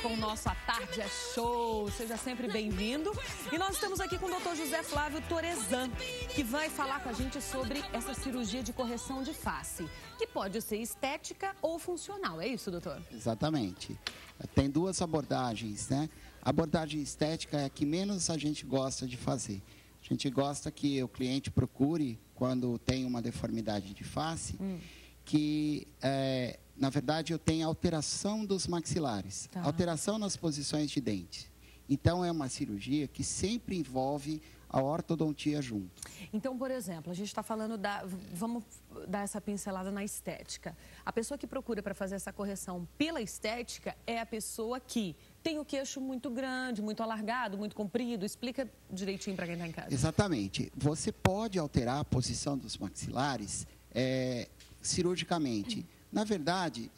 com o nosso A Tarde é Show. Seja sempre bem-vindo. E nós estamos aqui com o Dr. José Flávio Torezan, que vai falar com a gente sobre essa cirurgia de correção de face, que pode ser estética ou funcional. É isso, doutor? Exatamente. Tem duas abordagens, né? A abordagem estética é a que menos a gente gosta de fazer. A gente gosta que o cliente procure, quando tem uma deformidade de face, que, na verdade, eu tenho alteração dos maxilares, alteração nas posições de dente. Então, é uma cirurgia que sempre envolve a ortodontia junto. Então, por exemplo, a gente está falando vamos dar essa pincelada na estética. A pessoa que procura para fazer essa correção pela estética é a pessoa que tem o queixo muito grande, muito alargado, muito comprido. Explica direitinho para quem está em casa. Exatamente. Você pode alterar a posição dos maxilares cirurgicamente. Na verdade,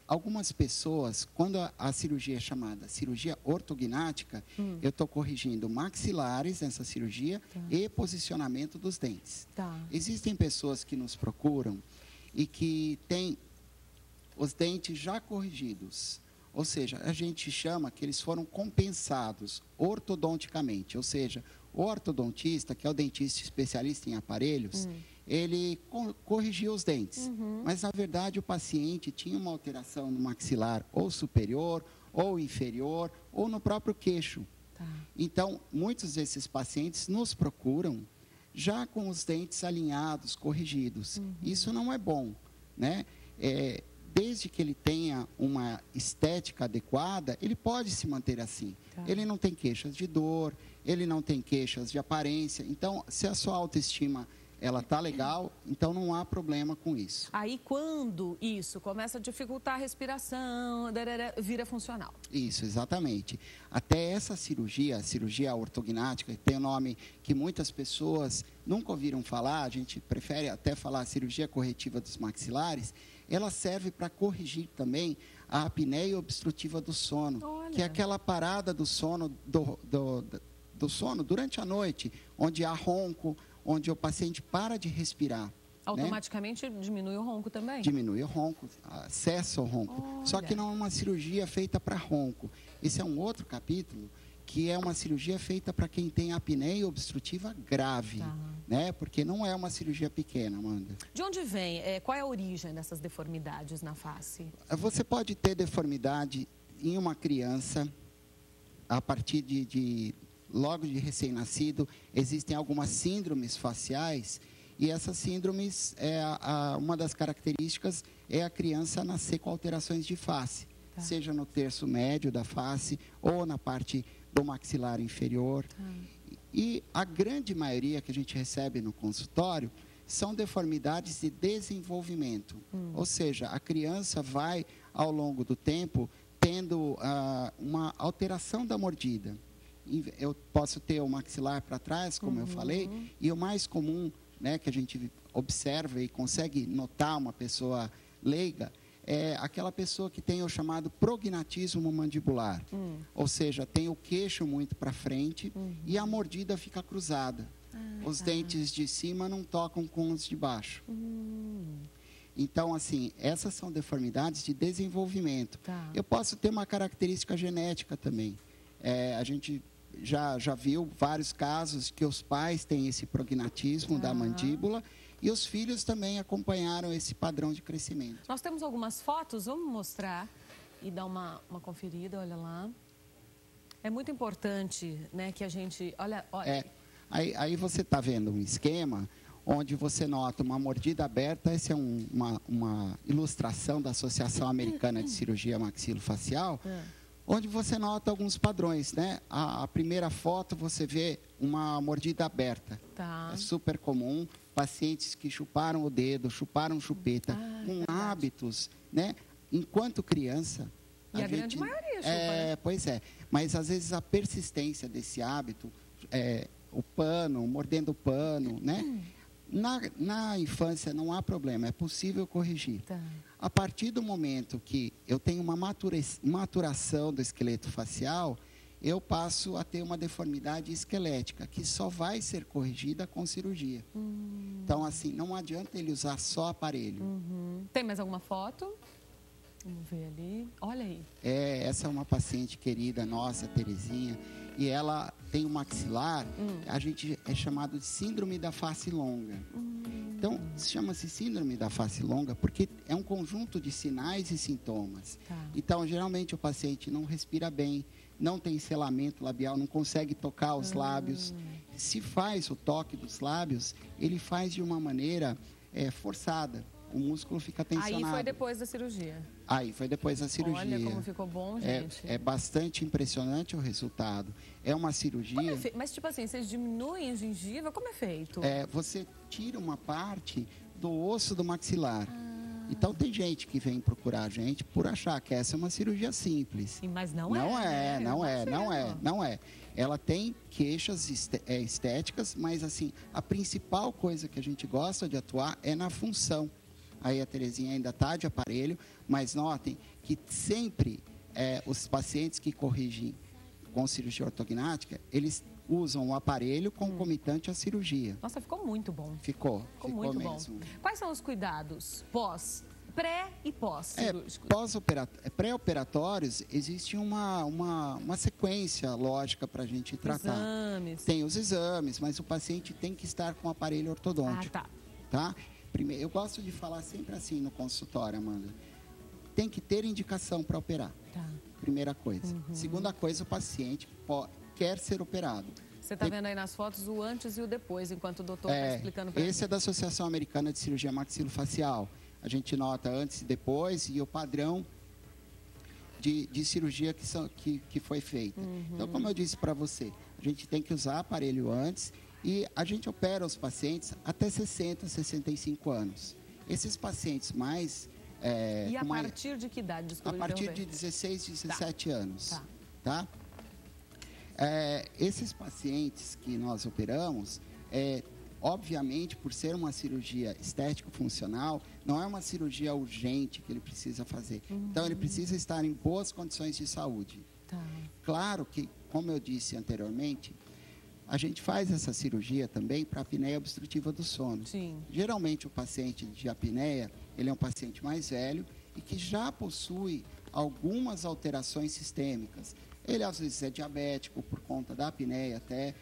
algumas pessoas, quando a cirurgia é chamada cirurgia ortognática, eu estou corrigindo maxilares nessa cirurgia e posicionamento dos dentes. Existem pessoas que nos procuram e que têm os dentes já corrigidos. Ou seja, a gente chama que eles foram compensados ortodonticamente. Ou seja, o ortodontista, que é o dentista especialista em aparelhos, ele corrigiu os dentes. Mas, na verdade, o paciente tinha uma alteração no maxilar ou superior, ou inferior, ou no próprio queixo. Então, muitos desses pacientes nos procuram já com os dentes alinhados, corrigidos. Isso não é bom, né? Desde que ele tenha uma estética adequada, ele pode se manter assim. Ele não tem queixas de dor, ele não tem queixas de aparência. Então, se a sua autoestima ela está legal, então não há problema com isso. Aí, quando isso começa a dificultar a respiração, vira funcional. Isso, exatamente. Até essa cirurgia, a cirurgia ortognática, que tem um nome que muitas pessoas nunca ouviram falar, a gente prefere até falar cirurgia corretiva dos maxilares, ela serve para corrigir também a apneia obstrutiva do sono, que é aquela parada do sono, do sono durante a noite, onde há ronco, onde o paciente para de respirar. Automaticamente diminui o ronco também? Diminui o ronco, cessa o ronco. Só que não é uma cirurgia feita para ronco. Esse é um outro capítulo, que é uma cirurgia feita para quem tem apneia obstrutiva grave, né? Porque não é uma cirurgia pequena, Amanda. De onde vem? Qual é a origem dessas deformidades na face? Você pode ter deformidade em uma criança a partir logo de recém-nascido. Existem algumas síndromes faciais e essas síndromes, uma das características é a criança nascer com alterações de face, seja no terço médio da face ou na parte do maxilar inferior. E a grande maioria que a gente recebe no consultório são deformidades de desenvolvimento. Ou seja, a criança vai, ao longo do tempo, tendo uma alteração da mordida. Eu posso ter o maxilar para trás, como eu falei, e o mais comum, né, que a gente observa e consegue notar uma pessoa leiga, é aquela pessoa que tem o chamado prognatismo mandibular. Ou seja, tem o queixo muito para frente e a mordida fica cruzada. Os dentes de cima não tocam com os de baixo. Então, assim, essas são deformidades de desenvolvimento. Eu posso ter uma característica genética também. A gente já viu vários casos que os pais têm esse prognatismo da mandíbula e os filhos também acompanharam esse padrão de crescimento. Nós temos algumas fotos, vamos mostrar e dar uma conferida, olha lá. É muito importante, né, que a gente... Olha. Aí você está vendo um esquema onde você nota uma mordida aberta. Essa é uma ilustração da Associação Americana de Cirurgia Maxilofacial, onde você nota alguns padrões, né? A primeira foto você vê uma mordida aberta. É super comum. Pacientes que chuparam o dedo, chuparam chupeta, com hábitos, né? Enquanto criança... E a grande maioria chupa, né? Pois é. Mas, às vezes, a persistência desse hábito, o pano, mordendo o pano, né? Na infância não há problema, é possível corrigir. A partir do momento que eu tenho uma maturação do esqueleto facial, eu passo a ter uma deformidade esquelética, que só vai ser corrigida com cirurgia. Então, assim, não adianta ele usar só aparelho. Tem mais alguma foto? Vamos ver ali. Olha aí. Essa é uma paciente querida nossa, Terezinha, e ela tem um maxilar, a gente é chamado de síndrome da face longa. Então, chama-se síndrome da face longa porque é um conjunto de sinais e sintomas. Tá. Então, geralmente o paciente não respira bem, não tem selamento labial, não consegue tocar os lábios. Se faz o toque dos lábios, ele faz de uma maneira forçada. O músculo fica tensionado. Aí foi depois da cirurgia. Aí foi depois da cirurgia. Olha como ficou bom, gente. É bastante impressionante o resultado. É uma cirurgia... Mas, tipo assim, vocês diminuem a gengiva? Como é feito? Você tira uma parte do osso do maxilar. Então, tem gente que vem procurar a gente por achar que essa é uma cirurgia simples. Mas não Não é. Ela tem queixas estéticas, mas, assim, a principal coisa que a gente gosta de atuar é na função. Aí a Terezinha ainda está de aparelho, mas notem que sempre os pacientes que corrigem com cirurgia ortognática, eles usam o aparelho concomitante à cirurgia. Nossa, ficou muito bom. Ficou muito mesmo. Bom. Quais são os cuidados pré e pós-cirúrgicos? Pré-operatórios, existe uma sequência lógica para a gente tratar. Exames. Tem os exames, mas o paciente tem que estar com o aparelho ortodôntico. Tá? Primeiro, eu gosto de falar sempre assim no consultório, Amanda. Tem que ter indicação para operar. Tá. Primeira coisa. Segunda coisa, o paciente quer ser operado. Você está vendo aí nas fotos o antes e o depois, enquanto o doutor está explicando para a gente. Esse é da Associação Americana de Cirurgia Maxilofacial. A gente nota antes e depois e o padrão de cirurgia que foi feita. Então, como eu disse para você, a gente tem que usar aparelho antes e a gente opera os pacientes até 60, 65 anos. Esses pacientes mais... e a partir de que idade? Desculpa, a partir de 16, 17 anos. Tá? Esses pacientes que nós operamos, obviamente, por ser uma cirurgia estético-funcional, não é uma cirurgia urgente que ele precisa fazer. Então, ele precisa estar em boas condições de saúde. Tá. Claro que, como eu disse anteriormente, a gente faz essa cirurgia também para a apneia obstrutiva do sono. Sim. Geralmente, o paciente de apneia, ele é um paciente mais velho e que já possui algumas alterações sistêmicas. Ele, às vezes, é diabético por conta da apneia até,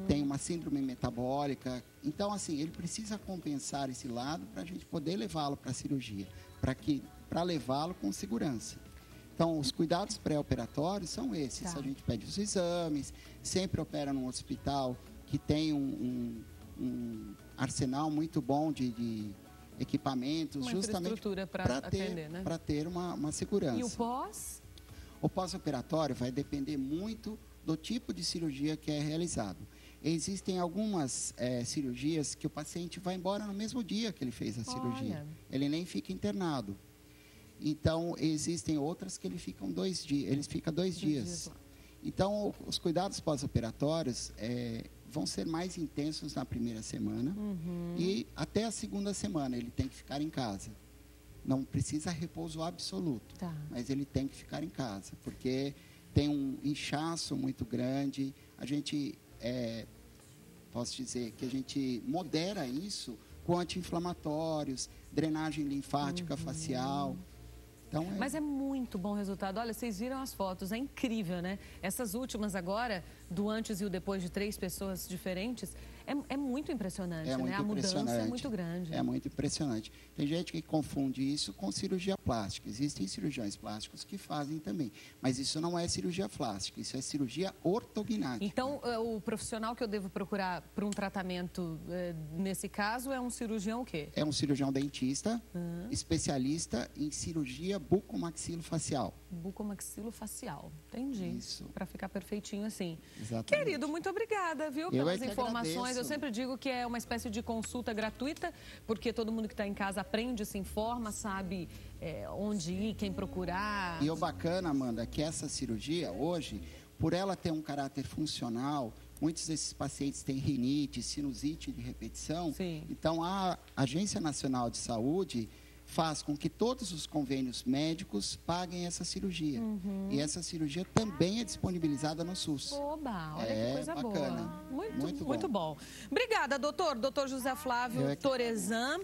tem uma síndrome metabólica. Então, assim, ele precisa compensar esse lado para a gente poder levá-lo para a cirurgia, para levá-lo com segurança. Então, os cuidados pré-operatórios são esses. Tá. A gente pede os exames, sempre opera num hospital que tem um arsenal muito bom de equipamentos, justamente para ter uma segurança. E o pós? O pós-operatório vai depender muito do tipo de cirurgia que é realizado. Existem algumas cirurgias que o paciente vai embora no mesmo dia que ele fez a cirurgia. Ele nem fica internado. Então, existem outras que ele fica 2 dias. Então, os cuidados pós-operatórios vão ser mais intensos na primeira semana e até a segunda semana ele tem que ficar em casa. Não precisa repouso absoluto, mas ele tem que ficar em casa, porque tem um inchaço muito grande. A gente, posso dizer que a gente modera isso com anti-inflamatórios, drenagem linfática facial. Então, Mas é muito bom o resultado. Olha, vocês viram as fotos, é incrível, né? Essas últimas agora, do antes e o depois de 3 pessoas diferentes, é muito impressionante, né? A mudança é muito grande. É muito impressionante. Tem gente que confunde isso com cirurgia plástica. Existem cirurgiões plásticos que fazem também, mas isso não é cirurgia plástica, isso é cirurgia ortognática. Então, o profissional que eu devo procurar para um tratamento, nesse caso, é um cirurgião o quê? É um cirurgião dentista, especialista em cirurgia bucomaxilofacial. Bucomaxilofacial, entendi. Isso. Para ficar perfeitinho assim. Exatamente. Querido, muito obrigada, viu, pelas informações. Agradeço. Eu sempre digo que é uma espécie de consulta gratuita, porque todo mundo que está em casa aprende, se informa, sabe onde ir, quem procurar. E o bacana, Amanda, é que essa cirurgia, hoje, por ela ter um caráter funcional, muitos desses pacientes têm rinite, sinusite de repetição. Sim. Então, a Agência Nacional de Saúde faz com que todos os convênios médicos paguem essa cirurgia. E essa cirurgia também é disponibilizada no SUS. Oba, olha que coisa bacana. Boa. Muito bom. Obrigada, doutor. Doutor José Flávio Torezan.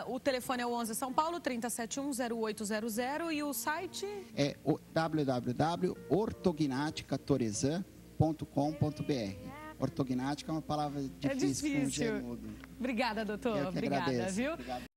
O telefone é o 11 São Paulo, 3071-0800 e o site? É o www.ortognaticatoresan.com.br. Ortognática é uma palavra difícil. Obrigada, doutor. Obrigada, agradeço. viu? Obrigado.